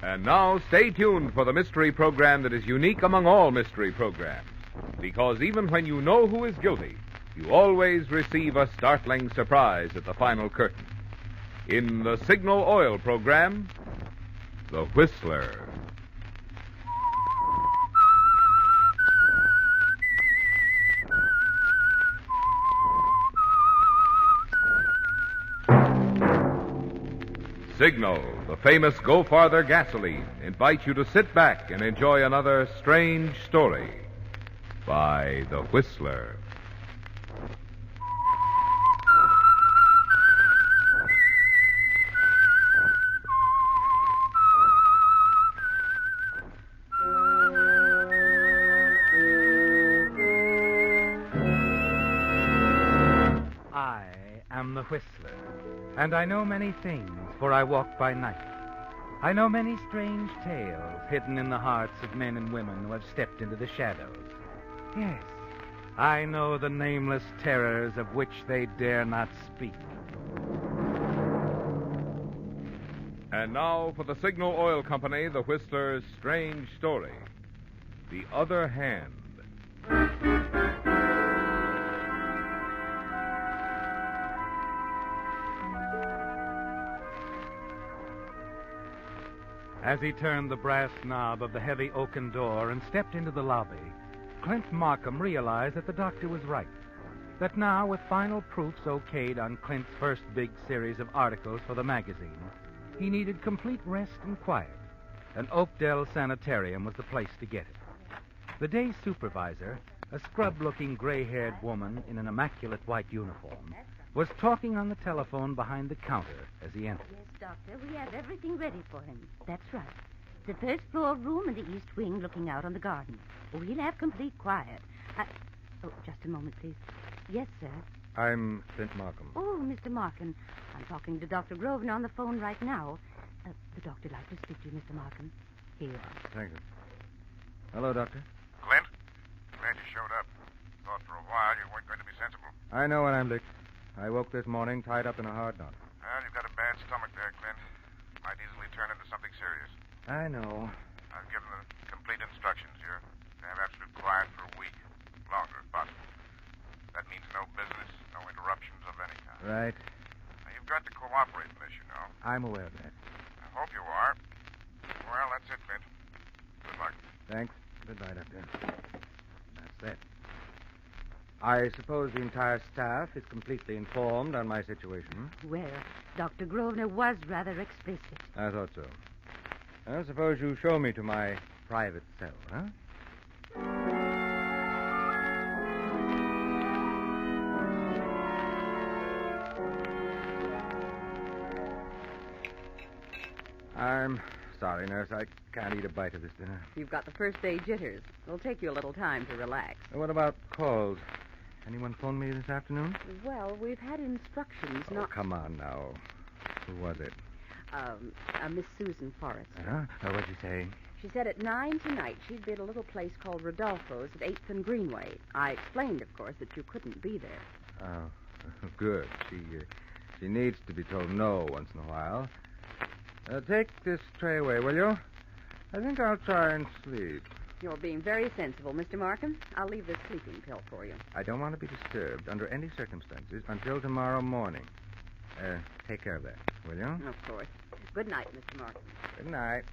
And now, stay tuned for the mystery program that is unique among all mystery programs. Because even when you know who is guilty, you always receive a startling surprise at the final curtain. In the Signal Oil program, The Whistler. Signal, the famous Go Farther gasoline, invites you to sit back and enjoy another strange story by The Whistler. I am the Whistler, and I know many things, for I walk by night. I know many strange tales hidden in the hearts of men and women who have stepped into the shadows. Yes, I know the nameless terrors of which they dare not speak. And now for the Signal Oil Company, The Whistler's strange story, The Other Hand. As he turned the brass knob of the heavy oaken door and stepped into the lobby, Clint Markham realized that the doctor was right. That now, with final proofs okayed on Clint's first big series of articles for the magazine, he needed complete rest and quiet. And Oakdale Sanitarium was the place to get it. The day's supervisor, a scrub-looking gray-haired woman in an immaculate white uniform, was talking on the telephone behind the counter as he entered. Yes, Doctor, we have everything ready for him. That's right. The first floor room in the east wing looking out on the garden. We'll have complete quiet. Oh, just a moment, please. Yes, sir. I'm Clint Markham. Oh, Mr. Markham. I'm talking to Dr. Grosvenor on the phone right now. The doctor'd like to speak to you, Mr. Markham. Here you are. Thank you. Hello, Doctor. Clint, glad you showed up. Thought for a while you weren't going to be sensible. I know what I'm licked. I woke this morning tied up in a hard knot. Well, you've got a bad stomach there, Clint. Might easily turn into something serious. I know. I've given the complete instructions here to have absolute quiet for a week. Longer, if possible. That means no business, no interruptions of any kind. Right. Now, you've got to cooperate in this, you know. I'm aware of that. I hope you are. Well, that's it, Clint. Good luck. Thanks. Goodbye, Doctor. That's that. I suppose the entire staff is completely informed on my situation. Well, Dr. Grosvenor was rather explicit. I thought so. I suppose you show me to my private cell, huh? I'm sorry, nurse. I can't eat a bite of this dinner. You've got the first day jitters. It'll take you a little time to relax. What about calls? Anyone phoned me this afternoon? Well, we've had instructions Oh, not... come on now. Who was it? Miss Susan Forrester. Huh? What'd you say? She said at 9 tonight she'd be at a little place called Rodolfo's at 8th and Greenway. I explained, of course, that you couldn't be there. Oh, good. She needs to be told no once in a while. Take this tray away, will you? I think I'll try and sleep. You're being very sensible, Mr. Markham. I'll leave this sleeping pill for you. I don't want to be disturbed under any circumstances until tomorrow morning. Take care of that, will you? Of course. Good night, Mr. Markham. Good night.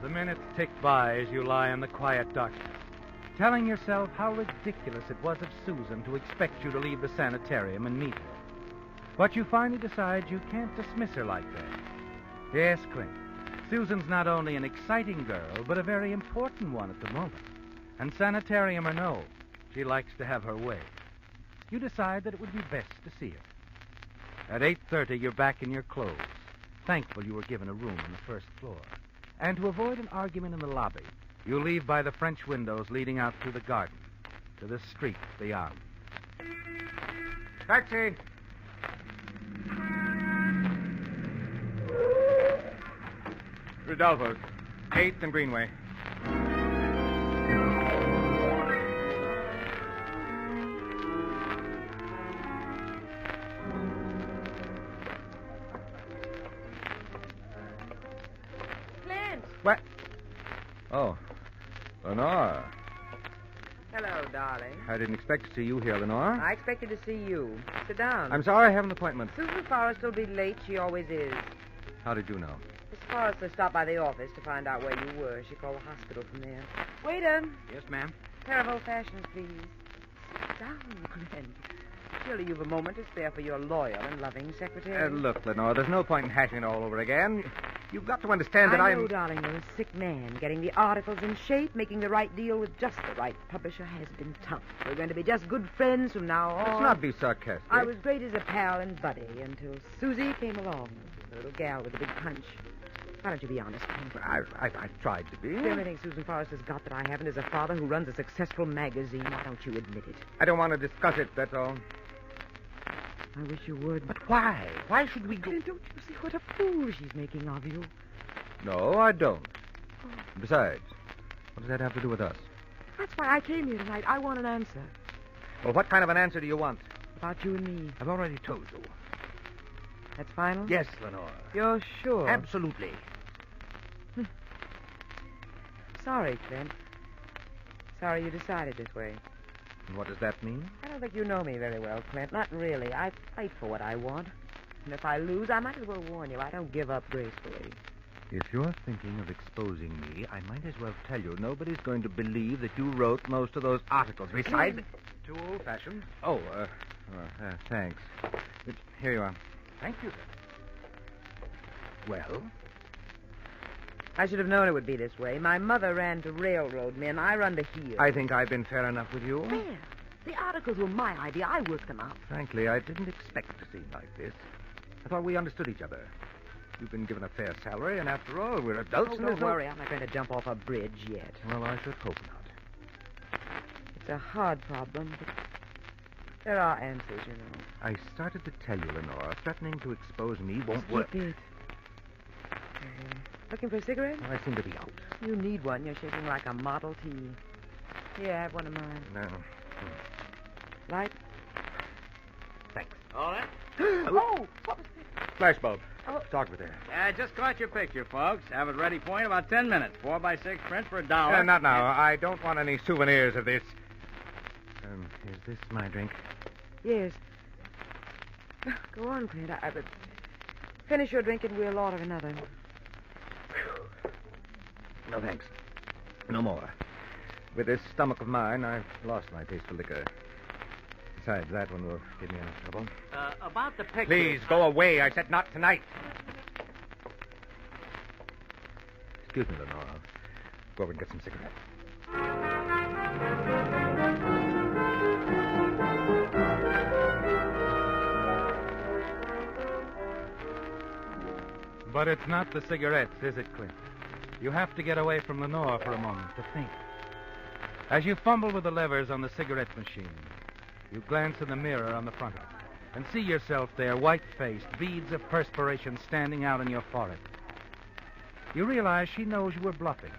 The minutes tick by as you lie in the quiet darkness, telling yourself how ridiculous it was of Susan to expect you to leave the sanitarium and meet her. But you finally decide you can't dismiss her like that. Yes, Clint, Susan's not only an exciting girl, but a very important one at the moment. And sanitarium or no, she likes to have her way. You decide that it would be best to see her. At 8:30, you're back in your clothes, thankful you were given a room on the first floor. And to avoid an argument in the lobby, you leave by the French windows leading out through the garden to the street beyond. Taxi! Rodolfo's, 8th and Greenway. Oh, Lenore. Hello, darling. I didn't expect to see you here, Lenore. I expected to see you. Sit down. I'm sorry I have an appointment. Susan Forrest will be late. She always is. How did you know? Miss Forrester stopped by the office to find out where you were. She called the hospital from there. Waiter, Yes, ma'am. pair of old-fashions, please. Sit down, Glenn. Surely you've a moment to spare for your loyal and loving secretary. Look, Lenore, there's no point in hashing it all over again. You've got to understand that I I'm... know, darling, you're a sick man. Getting the articles in shape, making the right deal with just the right publisher has been tough. We're going to be just good friends from now on. Let's not be sarcastic. I was great as a pal and buddy until Susie came along. The little gal with the big punch. Why don't you be honest, Hank? I've tried to be. The only thing Susan Forrest has got that I haven't is a father who runs a successful magazine. Why don't you admit it? I don't want to discuss it, that's all. I wish you would. But why? Why should we go... Then don't you see what a fool she's making of you? No, I don't. Besides, what does that have to do with us? That's why I came here tonight. I want an answer. Well, what kind of an answer do you want? About you and me. I've already told you. That's final? Yes, Lenore. You're sure? Absolutely. Sorry, Clint. Sorry you decided this way. And what does that mean? I don't think you know me very well, Clint. Not really. I fight for what I want. And if I lose, I might as well warn you. I don't give up gracefully. If you're thinking of exposing me, I might as well tell you nobody's going to believe that you wrote most of those articles. Besides... Too old-fashioned. Oh, thanks. Here you are. Thank you, sir. Well? I should have known it would be this way. My mother ran to railroad men. I run to here. I think I've been fair enough with you. Fair? The articles were my idea. I worked them out. Frankly, I didn't expect to seem like this. I thought we understood each other. You've been given a fair salary, and after all, we're adults. Oh, and don't there's worry. I'm not going to jump off a bridge yet. Well, I should hope not. It's a hard problem, but there are answers, you know. I started to tell you, Lenore, threatening to expose me won't work. Skip it. Looking for a cigarette? I seem to be out. You need one. You're shaking like a Model T. Here, have one of mine. No. Light? Thanks. All right. Oh, what was that? Flashbulb. Oh. Talk with her. I just caught your picture, folks. Have it ready for you in about 10 minutes. 4x6 print for $1. Not now. I don't want any souvenirs of this. Is this my drink? Yes. Go on, Clint. Finish your drink and we'll order another. No, thanks. No more. With this stomach of mine, I've lost my taste for liquor. Besides, that one will give me enough trouble. About the picture... Please, go away. I said not tonight. Excuse me, Lenore. I'll go over and get some cigarettes. But it's not the cigarettes, is it, Clint? You have to get away from Lenore for a moment to think. As you fumble with the levers on the cigarette machine, you glance in the mirror on the front of it and see yourself there, white-faced, beads of perspiration standing out on your forehead. You realize she knows you were bluffing,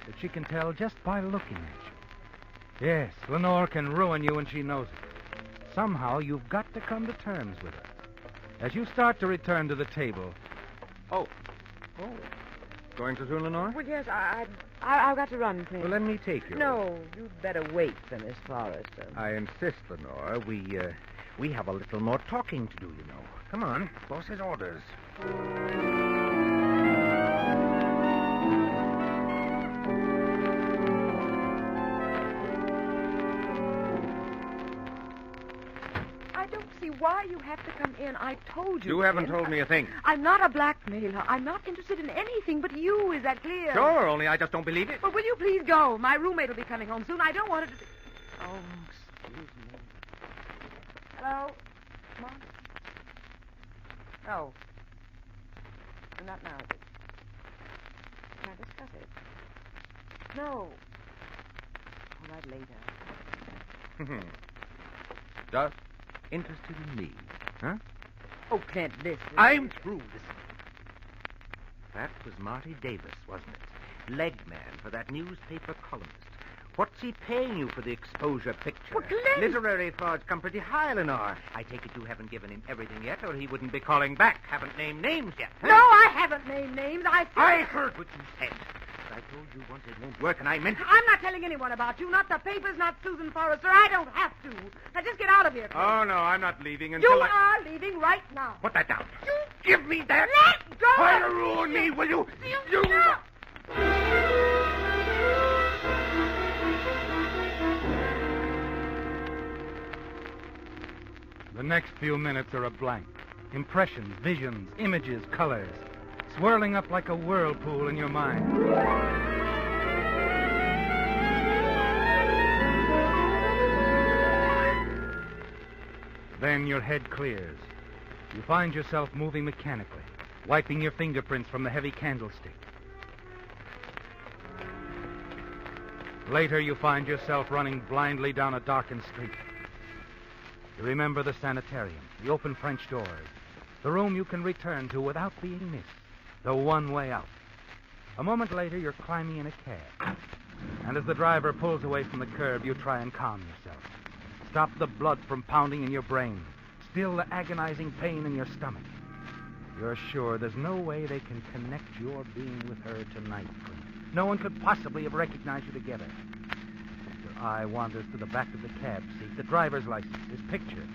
that she can tell just by looking at you. Yes, Lenore can ruin you, and she knows it. Somehow, you've got to come to terms with her. As you start to return to the table... Oh. Going too soon, Lenore? Well, yes, I've got to run, Clint. Well, let me take you. No, you'd better wait for Miss Forrester. I insist, Lenore. We have a little more talking to do, you know. Come on. Boss's orders. I don't see why you have to come in. I told you. You haven't Clint. told me a thing. I'm not a blackmailer. I'm not interested in anything but you. Is that clear? Sure, only I just don't believe it. Well, will you please go? My roommate will be coming home soon. I don't want it to be... Oh, excuse me. Hello? Come on. No. Not now. Can I discuss it? No. All right, later. Just interested in me, huh? Oh, Clint, this... I'm through. Listen. That was Marty Davis, wasn't it? Leg man for that newspaper columnist. What's he paying you for the exposure picture? Well, Clint! Literary frauds come pretty high, Lenore. I take it you haven't given him everything yet, or he wouldn't be calling back. Haven't named names yet. Huh? No, I haven't named names. I heard what you said. I told you once it won't work, and I meant it. I'm not telling anyone about you. Not the papers, not Susan Forrester. I don't have to. Now, just get out of here, Clint. Oh, no, I'm not leaving until You are leaving right now. Put that down. You give me that. Let go! Try to ruin me, will you? You... No. The next few minutes are a blank. Impressions, visions, images, colors, swirling up like a whirlpool in your mind. Then your head clears. You find yourself moving mechanically, wiping your fingerprints from the heavy candlestick. Later, you find yourself running blindly down a darkened street. You remember the sanitarium, the open French doors, the room you can return to without being missed, the one way out. A moment later, you're climbing in a cab. And as the driver pulls away from the curb, you try and calm yourself. Stop the blood from pounding in your brain. Still the agonizing pain in your stomach. You're sure there's no way they can connect your being with her tonight, Clint. No one could possibly have recognized you together. Your eye wanders to the back of the cab seat, the driver's license, his picture.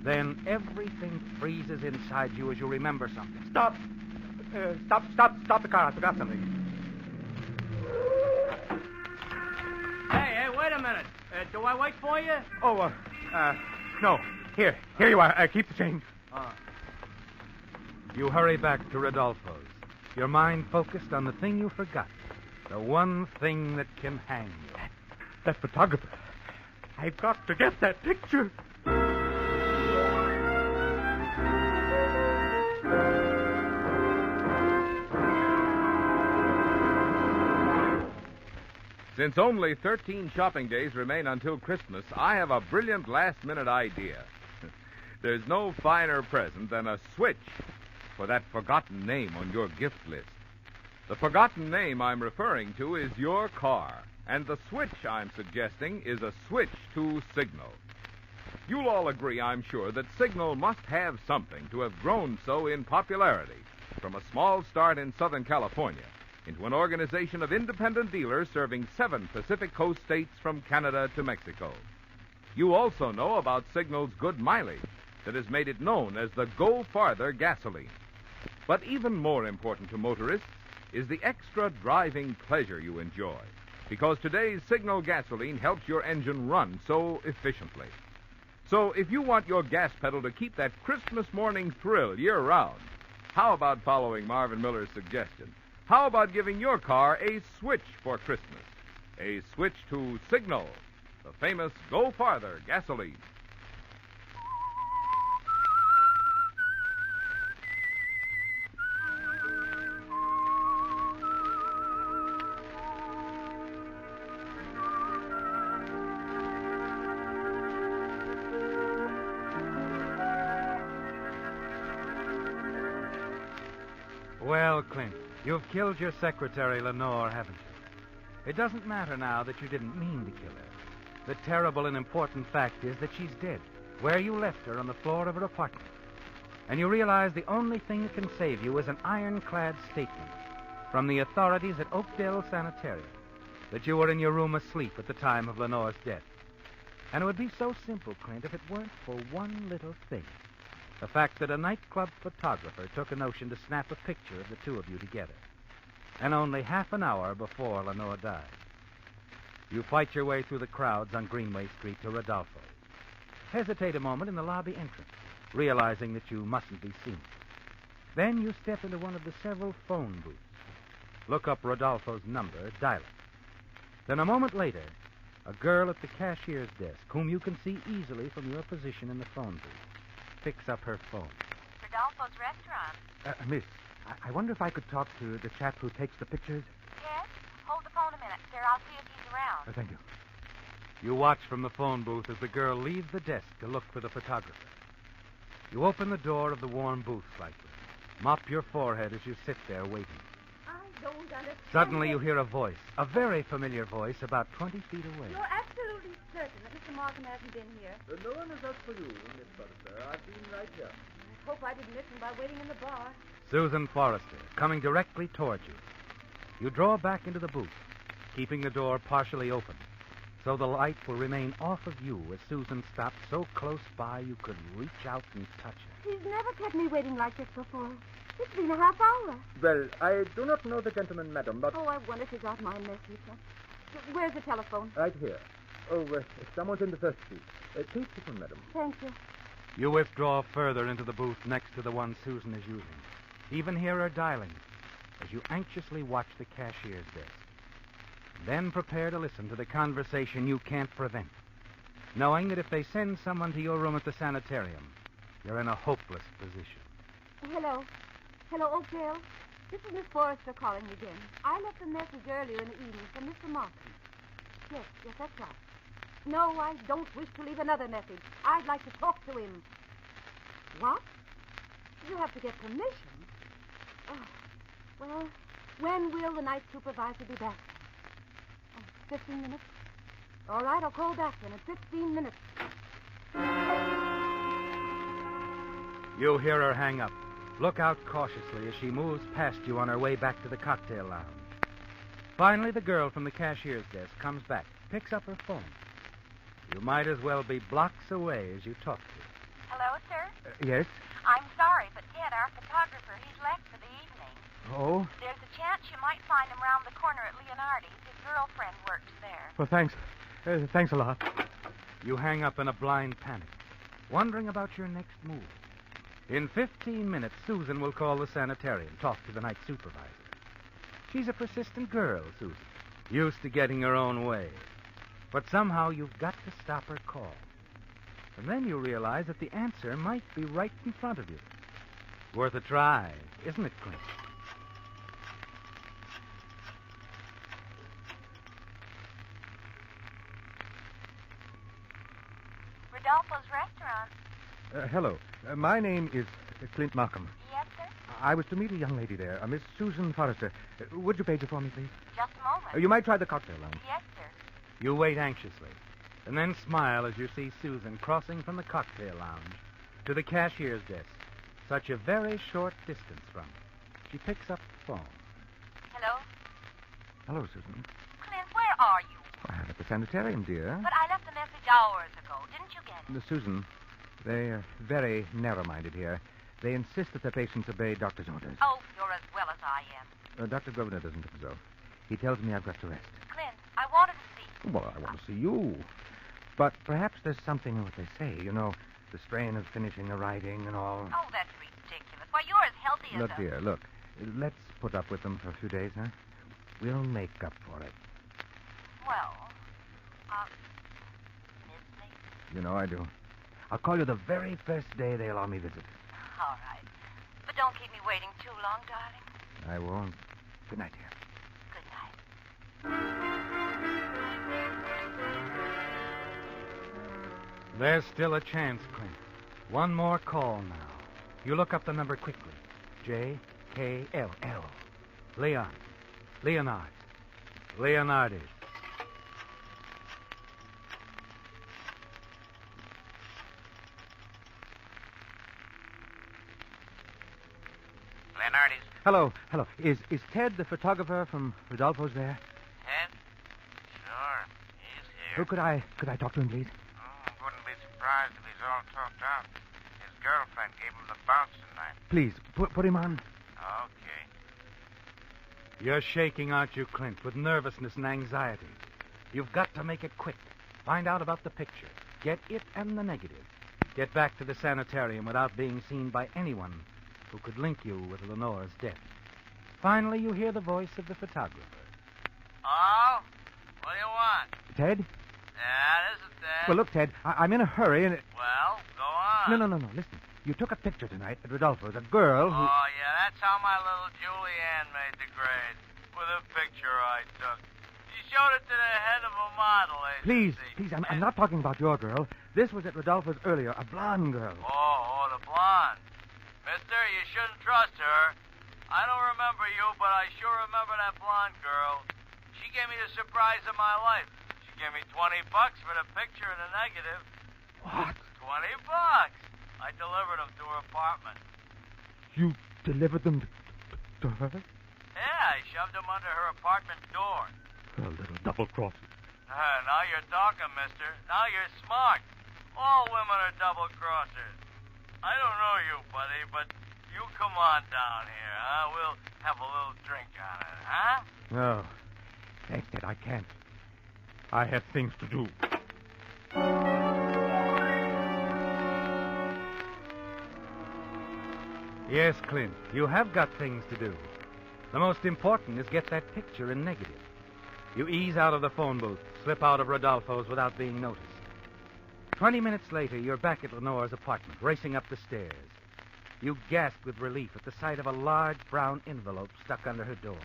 Then everything freezes inside you as you remember something. Stop the car. I forgot something. Hey, wait a minute. Do I wait for you? Oh, no. Here you are. Keep the change. You hurry back to Rodolfo's, your mind focused on the thing you forgot, the one thing that can hang you. That photographer. I've got to get that picture. Since only 13 shopping days remain until Christmas, I have a brilliant last-minute idea. There's no finer present than a switch for that forgotten name on your gift list. The forgotten name I'm referring to is your car, and the switch I'm suggesting is a switch to Signal. You'll all agree, I'm sure, that Signal must have something to have grown so in popularity from a small start in Southern California into an organization of independent dealers serving 7 Pacific Coast states from Canada to Mexico. You also know about Signal's good mileage that has made it known as the Go Farther gasoline. But even more important to motorists is the extra driving pleasure you enjoy, because today's Signal gasoline helps your engine run so efficiently. So if you want your gas pedal to keep that Christmas morning thrill year-round, how about following Marvin Miller's suggestion? How about giving your car a switch for Christmas? A switch to Signal, the famous Go Farther gasoline. Well, Clint, you've killed your secretary, Lenore, haven't you? It doesn't matter now that you didn't mean to kill her. The terrible and important fact is that she's dead, where you left her on the floor of her apartment. And you realize the only thing that can save you is an ironclad statement from the authorities at Oakdale Sanitarium that you were in your room asleep at the time of Lenore's death. And it would be so simple, Clint, if it weren't for one little thing. The fact that a nightclub photographer took a notion to snap a picture of the two of you together. And only half an hour before Lenore died. You fight your way through the crowds on Greenway Street to Rodolfo's. Hesitate a moment in the lobby entrance, realizing that you mustn't be seen. Then you step into one of the several phone booths. Look up Rodolfo's number, dial it. Then a moment later, a girl at the cashier's desk, whom you can see easily from your position in the phone booth, picks up her phone. Rodolfo's restaurant. Miss, I wonder if I could talk to the chap who takes the pictures. Yes? Hold the phone a minute, sir. I'll see if he's around. Thank you. You watch from the phone booth as the girl leaves the desk to look for the photographer. You open the door of the warm booth slightly, mop your forehead as you sit there waiting. I don't understand. Suddenly you hear a voice, a very familiar voice, about 20 feet away. You're absolutely certain that Mr. Markham hasn't been here. No one is out for you, Miss Forrester. I've been right here. I hope I didn't miss him by waiting in the bar. Susan Forrester, coming directly towards you. You draw back into the booth, keeping the door partially open, so the light will remain off of you as Susan stops so close by you could reach out and touch her. He's never kept me waiting like this before. It's been a half hour. Well, I do not know the gentleman, madam, but... Oh, I wonder if he got my message. Where's the telephone? Right here. Oh, someone's in the first seat. Please sit down, madam. Thank you. You withdraw further into the booth next to the one Susan is using. Even hear her dialing as you anxiously watch the cashier's desk. Then prepare to listen to the conversation you can't prevent, knowing that if they send someone to your room at the sanitarium, you're in a hopeless position. Hello. Hello, Oakdale. This is Miss Forrester calling again. I left a message earlier in the evening from Mr. Markham. Yes, that's right. No, I don't wish to leave another message. I'd like to talk to him. What? You have to get permission. Oh, well, when will the night supervisor be back? 15 minutes? All right, I'll call back then in 15 minutes. You hear her hang up. Look out cautiously as she moves past you on her way back to the cocktail lounge. Finally, the girl from the cashier's desk comes back, picks up her phone. You might as well be blocks away as you talk to her. Hello, sir? Yes? I'm sorry, but Ted, our photographer, he's left for the evening. Oh? There's a chance you might find him round the corner at Leonardi's. His girlfriend works there. Well, thanks. Thanks a lot. You hang up in a blind panic, wondering about your next move. In 15 minutes, Susan will call the sanitarium, talk to the night supervisor. She's a persistent girl, Susan, used to getting her own way. But somehow you've got to stop her call. And then you realize that the answer might be right in front of you. Worth a try, isn't it, Clint? Rodolfo's restaurant. Hello. My name is Clint Markham. Yes, sir? I was to meet a young lady there, a Miss Susan Forrester. Would you page her for me, please? Just a moment. You might try the cocktail lounge. Yes, sir. You wait anxiously, and then smile as you see Susan crossing from the cocktail lounge to the cashier's desk, such a very short distance from her. She picks up the phone. Hello? Hello, Susan. Clint, where are you? I'm at the sanitarium, dear. But I left a message hours ago. Didn't you get it? Miss Susan, they are very narrow-minded here. They insist that their patients obey doctor's orders. Oh, you're as well as I am. Dr. Grosvenor doesn't think so. He tells me I've got to rest. Clint, I wanted to see you. Well, I want to see you. But perhaps there's something in what they say. You know, the strain of finishing the writing and all. Oh, that's ridiculous. Why, you're as healthy as Look, dear, look. Let's put up with them for a few days, huh? We'll make up for it. Well, miss me? You know I do. I'll call you the very first day they allow me visit. All right. But don't keep me waiting too long, darling. I won't. Good night, dear. Good night. There's still a chance, Clint. One more call now. You look up the number quickly. J-K-L-L. Leon. Leonard. Leonardi. Leonardi's. Hello. Is Ted the photographer from Rodolfo's there? Ted? Sure, he's here. Who could I talk to him, please? Wouldn't be surprised if he's all talked out. His girlfriend gave him the bounce tonight. Please, put him on. Okay. You're shaking, aren't you, Clint, with nervousness and anxiety? You've got to make it quick. Find out about the picture. Get it and the negative. Get back to the sanitarium without being seen by anyone who could link you with Lenore's death. Finally, you hear the voice of the photographer. Oh? What do you want? Ted? Yeah, this is Ted. Well, look, Ted, I'm in a hurry and... Well, go on. No. Listen. You took a picture tonight at Rodolfo's, a girl who... Oh, yeah, that's how my little Julianne made the grade. With a picture I took. She showed it to the head of a model agency. Please, I'm not talking about your girl. This was at Rodolfo's earlier, a blonde girl. Oh, the blonde. Mister, you shouldn't trust her. I don't remember you, but I sure remember that blonde girl. She gave me the surprise of my life. She gave me $20 for the picture and the negative. What? $20. I delivered them to her apartment. You delivered them to her? Yeah, shoved him under her apartment door. A little double-crossing. Now you're talking, mister. Now you're smart. All women are double-crossers. I don't know you, buddy, but you come on down here, huh? We'll have a little drink on it, huh? No. Thanks, Ted, I can't. I have things to do. Yes, Clint, you have got things to do. The most important is get that picture in negative. You ease out of the phone booth, slip out of Rodolfo's without being noticed. 20 minutes later, you're back at Lenore's apartment, racing up the stairs. You gasp with relief at the sight of a large brown envelope stuck under her door.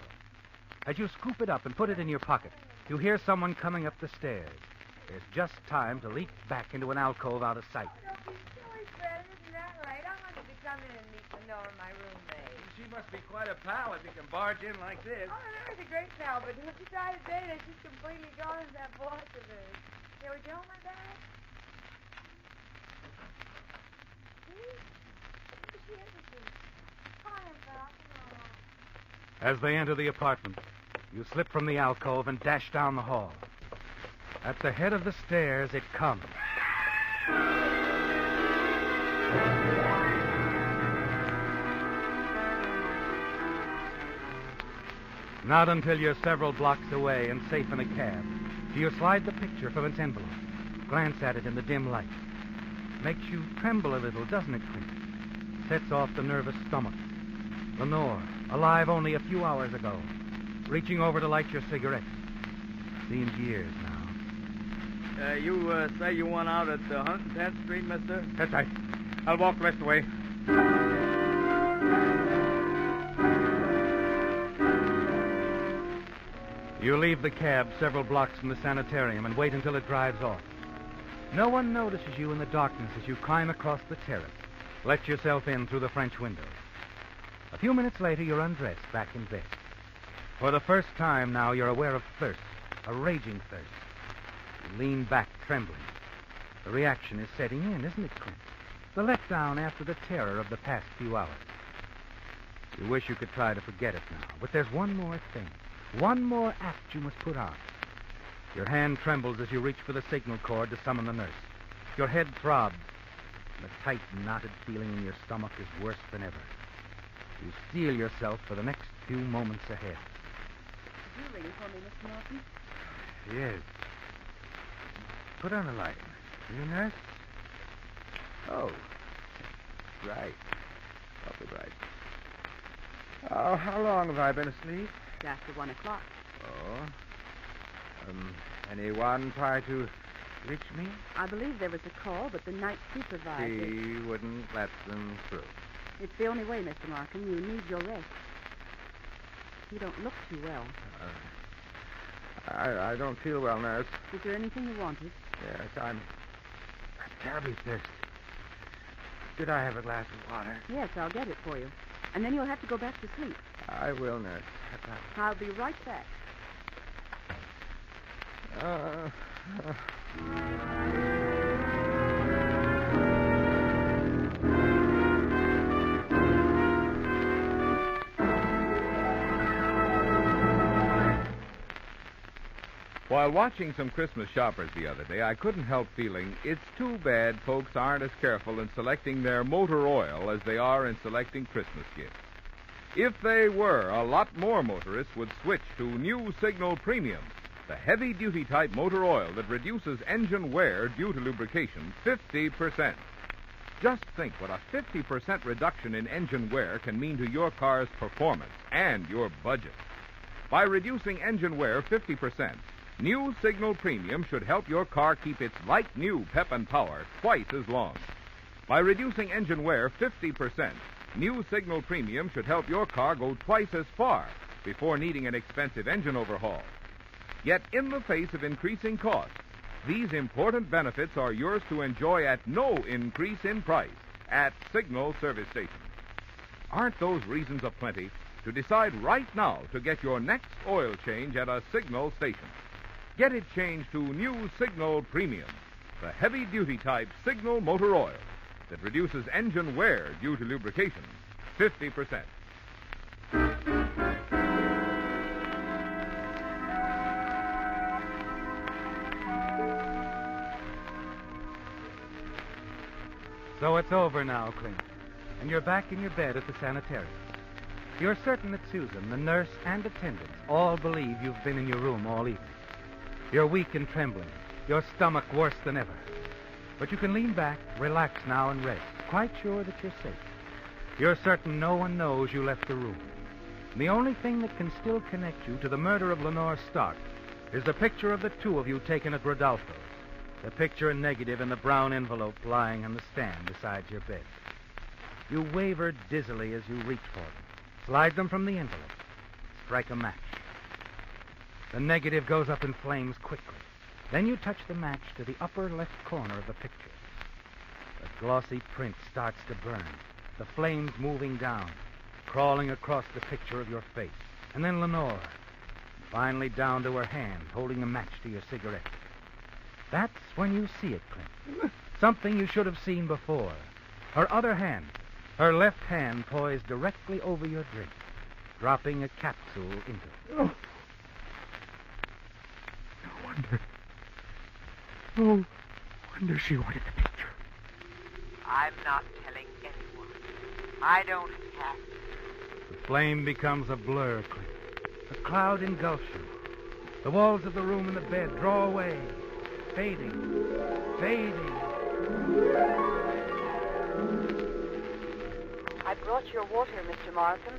As you scoop it up and put it in your pocket, you hear someone coming up the stairs. There's just time to leap back into an alcove out of sight. Don't be silly, Fred. Isn't that right? I wanted to come in and meet Lenore, my roommate. She must be quite a pal if you can barge in like this. Oh, Lenore's a great pal, but besides that, she's completely gone into that boss of hers. Shall we tell my dad? As they enter the apartment, you slip from the alcove and dash down the hall. At the head of the stairs, it comes. Not until you're several blocks away and safe in a cab do you slide the picture from its envelope, glance at it in the dim light. Makes you tremble a little, doesn't it, Clint? Sets off the nervous stomach. Lenore, alive only a few hours ago, reaching over to light your cigarette. Seems years now. You say you want out at 110th Street, mister? That's right. I'll walk the rest of the way. You leave the cab several blocks from the sanitarium and wait until it drives off. No one notices you in the darkness as you climb across the terrace, let yourself in through the French window. A few minutes later, you're undressed, back in bed. For the first time now, you're aware of thirst, a raging thirst. You lean back, trembling. The reaction is setting in, isn't it, Clint? The letdown after the terror of the past few hours. You wish you could try to forget it now, but there's one more thing, one more act you must put on. Your hand trembles as you reach for the signal cord to summon the nurse. Your head throbs. The tight, knotted feeling in your stomach is worse than ever. You steel yourself for the next few moments ahead. Did you ring for me, Mr. Norton? Yes. Put on the light. You nurse? Oh. Right. Awfully bright. Oh, how long have I been asleep? It's after 1 o'clock. Oh. Anyone try to reach me? I believe there was a call, but the night supervisor... He wouldn't let them through. It's the only way, Mr. Markham. You need your rest. You don't look too well. I don't feel well, nurse. Is there anything you wanted? Yes, I'm terribly thirsty. Could I have a glass of water? Yes, I'll get it for you. And then you'll have to go back to sleep. I will, nurse. I'll be right back. While watching some Christmas shoppers the other day, I couldn't help feeling it's too bad folks aren't as careful in selecting their motor oil as they are in selecting Christmas gifts. If they were, a lot more motorists would switch to New Signal Premium, the heavy-duty type motor oil that reduces engine wear due to lubrication 50%. Just think what a 50% reduction in engine wear can mean to your car's performance and your budget. By reducing engine wear 50%, New Signal Premium should help your car keep its like-new pep and power twice as long. By reducing engine wear 50%, New Signal Premium should help your car go twice as far before needing an expensive engine overhaul. Yet, in the face of increasing costs, these important benefits are yours to enjoy at no increase in price at Signal service stations. Aren't those reasons aplenty to decide right now to get your next oil change at a Signal station? Get it changed to New Signal Premium, the heavy-duty type Signal motor oil that reduces engine wear due to lubrication 50%. So it's over now, Clint. And you're back in your bed at the sanitarium. You're certain that Susan, the nurse, and attendants all believe you've been in your room all evening. You're weak and trembling, your stomach worse than ever. But you can lean back, relax now, and rest, quite sure that you're safe. You're certain no one knows you left the room. And the only thing that can still connect you to the murder of Lenore Stark is the picture of the two of you taken at Rodolfo's. The picture in negative in the brown envelope lying on the stand beside your bed. You waver dizzily as you reach for them. Slide them from the envelope. Strike a match. The negative goes up in flames quickly. Then you touch the match to the upper left corner of the picture. The glossy print starts to burn, the flames moving down, crawling across the picture of your face. And then Lenore, finally down to her hand, holding a match to your cigarette. That's when you see it, Clint. Something you should have seen before. Her other hand, her left hand poised directly over your drink, dropping a capsule into it. Oh. No wonder she wanted the picture. I'm not telling anyone. I don't have to. The flame becomes a blur, Clint. A cloud engulfs you. The walls of the room and the bed draw away, fading. I brought your water, Mr. Markham.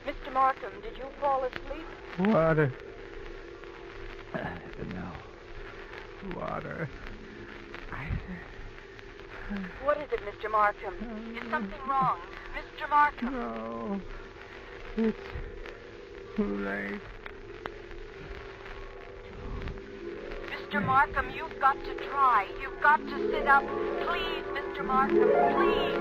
Mr. Markham, did you fall asleep? Water. No. Water. What is it, Mr. Markham? Is something wrong? Mr. Markham? No. It's too late. Mr. Markham, you've got to try. You've got to sit up. Please, Mr. Markham, please.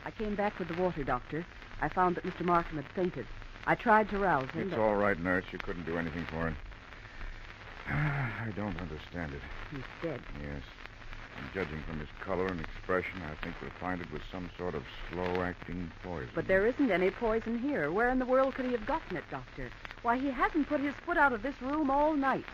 I came back with the water, Doctor. I found that Mr. Markham had fainted. I tried to rouse him. It's all right, nurse. You couldn't do anything for him. I don't understand it. He's dead. Yes. And judging from his color and expression, I think we'll find it was some sort of slow-acting poison. But there isn't any poison here. Where in the world could he have gotten it, Doctor? Why, he hasn't put his foot out of this room all night.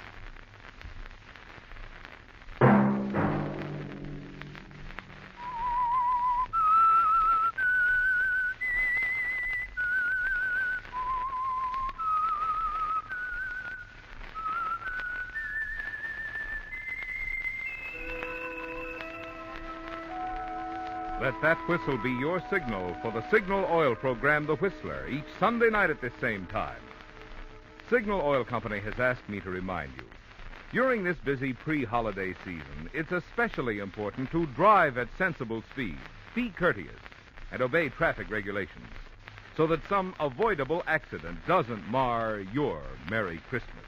Let that whistle be your signal for the Signal Oil program, The Whistler, each Sunday night at this same time. Signal Oil Company has asked me to remind you, during this busy pre-holiday season, it's especially important to drive at sensible speed, be courteous, and obey traffic regulations, so that some avoidable accident doesn't mar your Merry Christmas.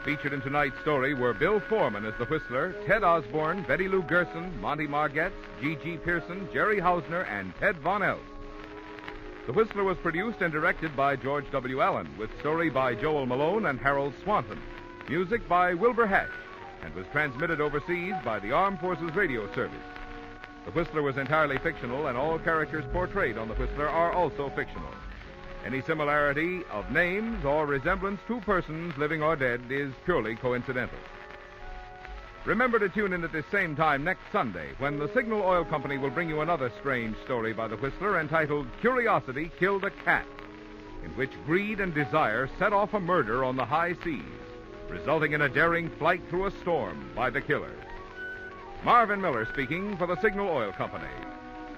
Featured in tonight's story were Bill Foreman as the Whistler, Ted Osborne, Betty Lou Gerson, Monty Margetts, G.G. Pearson, Jerry Hausner, and Ted Von Els. The Whistler was produced and directed by George W. Allen, with story by Joel Malone and Harold Swanton, music by Wilbur Hatch, and was transmitted overseas by the Armed Forces Radio Service. The Whistler was entirely fictional, and all characters portrayed on The Whistler are also fictional. Any similarity of names or resemblance to persons, living or dead, is purely coincidental. Remember to tune in at this same time next Sunday, when the Signal Oil Company will bring you another strange story by the Whistler entitled Curiosity Killed a Cat, in which greed and desire set off a murder on the high seas, resulting in a daring flight through a storm by the killer. Marvin Miller speaking for the Signal Oil Company.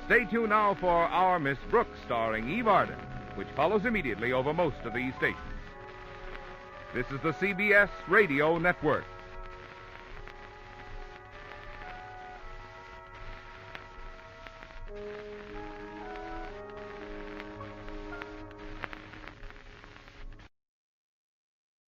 Stay tuned now for Our Miss Brooks, starring Eve Arden, which follows immediately over most of these stations. This is the CBS Radio Network.